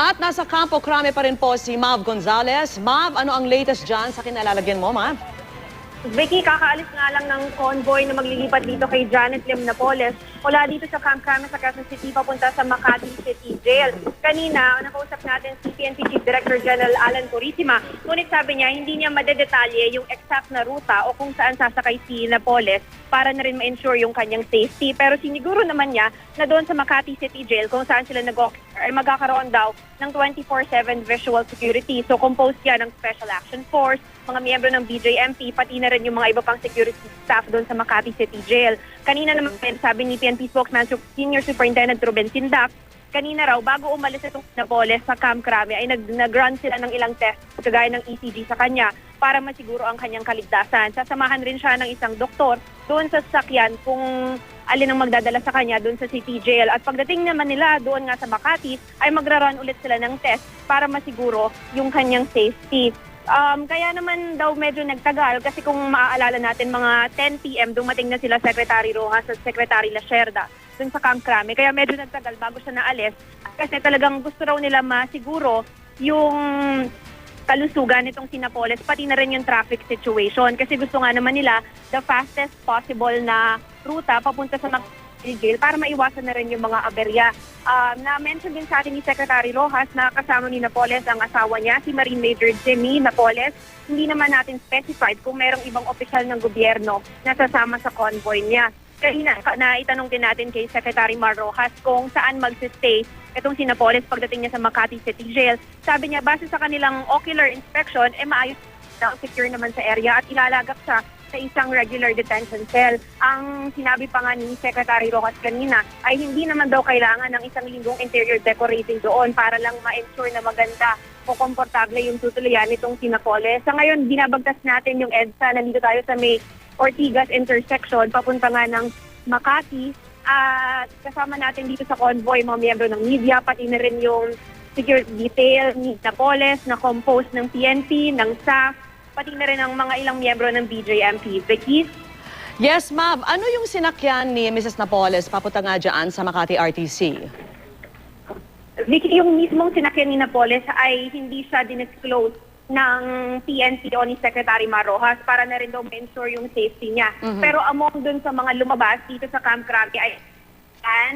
At nasa Campo Crame pa rin po si Mav Gonzalez. Mav, ano ang latest dyan sa kinalalagyan mo, Mav? Vicky, kakaalis nga lang ng convoy na maglilipat dito kay Janet Lim Napoles mula dito sa Camp Crame sa Quezon City papunta sa Makati City Jail. Kanina, nakausap natin si PNP Chief Director General Alan Purisima. Ngunit sabi niya, hindi niya madedetalye yung exact na ruta o kung saan sasakay si Napoles para na rin ma-ensure yung kanyang safety. Pero siniguro naman niya na doon sa Makati City Jail kung saan sila ay magkakaroon daw ng 24/7 visual security. So composed yan ng Special Action Force, mga miyembro ng BJMP, pati na rin yung mga iba pang security staff doon sa Makati City Jail. Kanina naman sabi ni PNP spokesman Senior Superintendent Ruben Sindak, kanina raw bago umalis itong Napoles sa Camp Crame ay nag-run sila ng ilang test kagaya ng ECG sa kanya para masiguro ang kanyang kaligtasan. Sasamahan rin siya ng isang doktor doon sa sasakyan kung alin ang magdadala sa kanya doon sa City Jail. At pagdating naman nila doon nga sa Makati ay magra-run ulit sila ng test para masiguro yung kanyang safety. Kaya naman daw medyo nagtagal kasi kung maaalala natin mga 10 PM dumating na sila Secretary Rojas at Secretary Lacerda dun sa Camp Crame. Kaya medyo nagtagal bago siya naalis kasi talagang gusto raw nila masiguro yung kalusugan nitong si Napoles pati na rin yung traffic situation kasi gusto nga naman nila the fastest possible na ruta papunta sa jail para maiwasan na rin yung mga aberya. Na-mention din sa atin ni Secretary Rojas na kasama ni Napoles ang asawa niya, si Marine Major Jimmy Napoles. Hindi naman natin specified kung merong ibang opisyal ng gobyerno na sasama sa convoy niya. Kanina, naitanong din natin kay Secretary Mar Rojas kung saan magsistay itong si Napoles pagdating niya sa Makati City Jail. Sabi niya, base sa kanilang ocular inspection, maayos na secure naman sa area at ilalagak siya sa isang regular detention cell. Ang sinabi pa nga ni Secretary Rojas kanina ay hindi naman daw kailangan ng isang linggong interior decorating doon para lang ma-ensure na maganda o komportable yung tutuloyan nitong si Napoles. Sa ngayon, binabagtas natin yung EDSA. Nandito tayo sa may Ortigas intersection, papunta nga ng Makati. At kasama natin dito sa convoy mga miyembro ng media, pati na rin yung security detail ni Napoles na composed ng PNP, ng SAF, pati na rin ang mga ilang miyembro ng BJMP. Vicky? Yes, Mav. Ano yung sinakyan ni Mrs. Napoles papunta nga dyan sa Makati RTC? Vicky, yung mismong sinakyan ni Napoles ay hindi siya dinisclose ng PNP o ni Secretary Mar Rojas para na rin daw ma-ensure yung safety niya. Pero among dun sa mga lumabas dito sa Camp Crame ay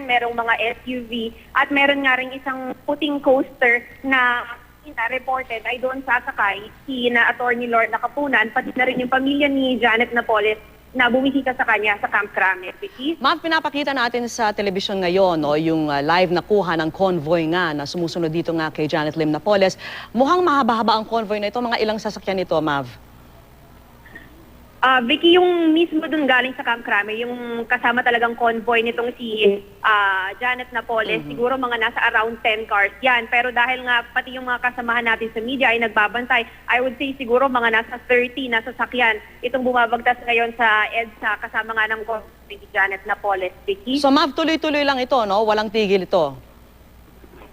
merong mga SUV at meron nga rin isang puting coaster na reported ay doon sasakay si na Attorney Lord Nakapunan, pati na rin yung pamilya ni Janet Napoles na bumisita sa kanya sa Camp Crame. Ma'am, pinapakita natin sa telebisyon ngayon yung live na kuha ng convoy nga na sumusunod dito nga kay Janet Lim Napoles. Mukhang mahaba-haba ang convoy na ito. Mga ilang sasakyan ito, Mav? Vicky, yung mismo dun galing sa Camp Crame, yung kasama talagang convoy nitong si Janet Napoles, siguro mga nasa around 10 cars yan. Pero dahil nga pati yung mga kasamahan natin sa media ay nagbabantay, I would say siguro mga nasa 30 na sasakyan itong bumabagtas ngayon sa EDSA kasama nga ng convoy ni Janet Napoles, Vicky. So Mav, tuloy-tuloy lang ito, no? Walang tigil ito.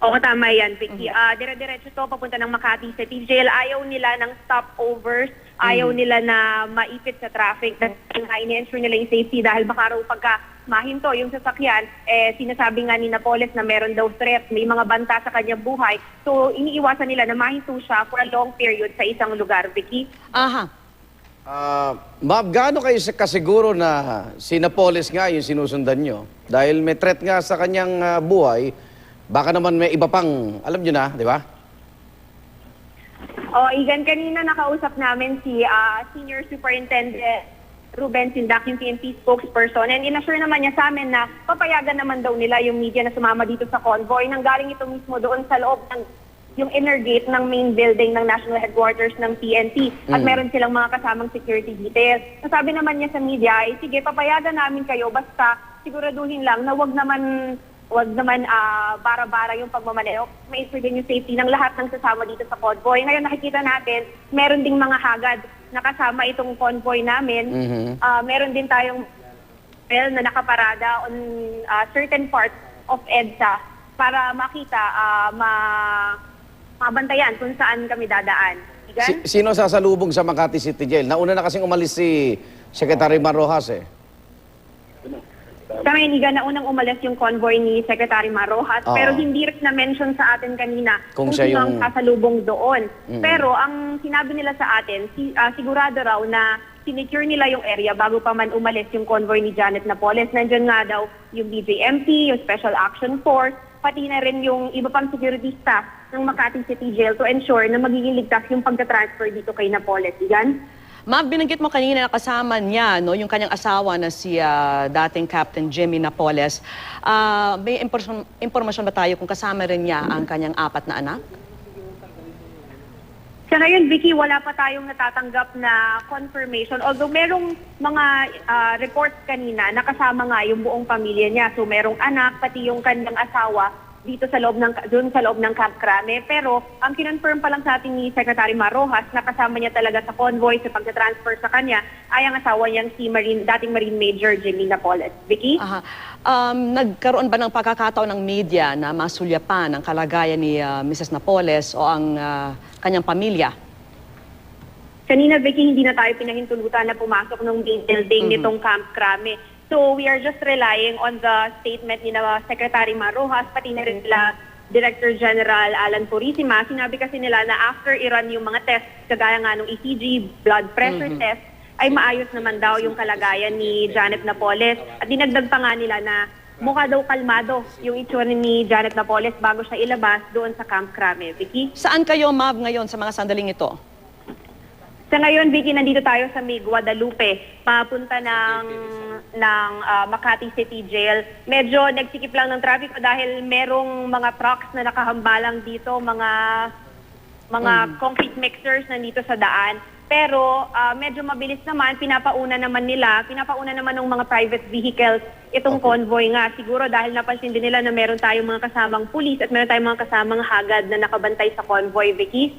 Oo, tama yan, Vicky. Dire-diretso to papunta ng Makati City Jail. Ayaw nila ng stopovers. Ayaw nila na maipit sa traffic. Ini-ensure nila yung safety dahil baka raw pagka mahinto yung sasakyan, sinasabi nga ni Napoles na meron daw threat, may mga banta sa kanyang buhay. So, iniiwasan nila na mahinto siya for a long period sa isang lugar, Vicky. Aha. Ma'am, gaano kayo kasiguro na si Napoles nga yung sinusundan nyo? Dahil may threat nga sa kanyang buhay, baka naman may iba pang, alam nyo na, di ba? Igan, kanina nakausap namin si Senior Superintendent Ruben Sindak, yung PNP spokesperson, and inassure naman niya sa amin na papayagan naman daw nila yung media na sumama dito sa convoy. Nanggaling ito mismo doon sa loob ng yung inner gate ng main building ng National Headquarters ng PNP at meron silang mga kasamang security details. Sabi naman niya sa media, ay sige, papayagan namin kayo basta siguraduhin lang na wag naman bara-bara yung pagmamaneho. Ma-ensure din yung safety ng lahat ng sasama dito sa convoy. Ngayon nakikita natin, meron ding mga hagad na kasama itong convoy namin. Meron din tayong na nakaparada on certain parts of EDSA para makita, mabantayan kung saan kami dadaan. Sino sasalubong sa Makati City Jail? Nauna na kasing umalis si Secretary Mar Rojas eh. Sa Maynila, naunang umalis yung convoy ni Secretary Marojas, Oo. pero hindi rin na-mention sa atin kanina Kung kung siya sino ang yung- sasalubong doon. Pero ang sinabi nila sa atin, sigurado raw na sinecure nila yung area bago pa man umalis yung convoy ni Janet Napoles. Nandiyan nga daw yung BJMP, yung Special Action Force, pati na rin yung iba pang security staff ng Makati City Jail to ensure na magiging ligtas yung pagka-transfer dito kay Napoles. Igan? Ma'am, binanggit mo kanina na kasama niya no, yung kanyang asawa na si dating Captain Jimmy Napoles. May impormasyon ba tayo kung kasama rin niya ang kanyang 4 na anak? Sa ngayon, Vicky, wala pa tayong natatanggap na confirmation. Although merong mga reports kanina na kasama nga yung buong pamilya niya. So merong anak, pati yung kanyang asawa dito sa loob ng Camp Crame. Pero ang kinonfirm pa lang sa atin ni Secretary Marojas na kasama niya talaga sa convoy sa pagka-transfer sa kanya ay ang asawa niyang si dating Marine Major Jimmy Napoles. Vicky? Aha. Nagkaroon ba ng pagkakataon ng media na masulyapan ang kalagayan ni Mrs. Napoles o ang kanyang pamilya? Kanina, Vicky, hindi na tayo pinahintulutan na pumasok ng main building nitong Camp Crame. So we are just relying on the statement ni Secretary Marojas, pati na rin nila Director General Alan Purisima. Sinabi kasi nila na after i-run yung mga test, kagaya nga ng ECG, blood pressure test, ay maayos naman daw yung kalagayan ni Janet Napoles. At dinagdag pa nga nila na mukha daw kalmado yung itsura ni Janet Napoles bago siya ilabas doon sa Camp Crame. Vicky? Saan kayo, Ma'am, ngayon sa mga sandaling ito? Sa ngayon, Vicky, nandito tayo sa may Guadalupe, papunta ng Makati City Jail. Medyo nagsikip lang ng traffic dahil merong mga trucks na nakahambalang dito, mga concrete mixers nandito sa daan. Pero medyo mabilis naman, pinapauna naman ng mga private vehicles itong convoy nga. Siguro dahil napansin din nila na meron tayong mga kasamang pulis at meron tayong mga kasamang hagad na nakabantay sa convoy, Vicky.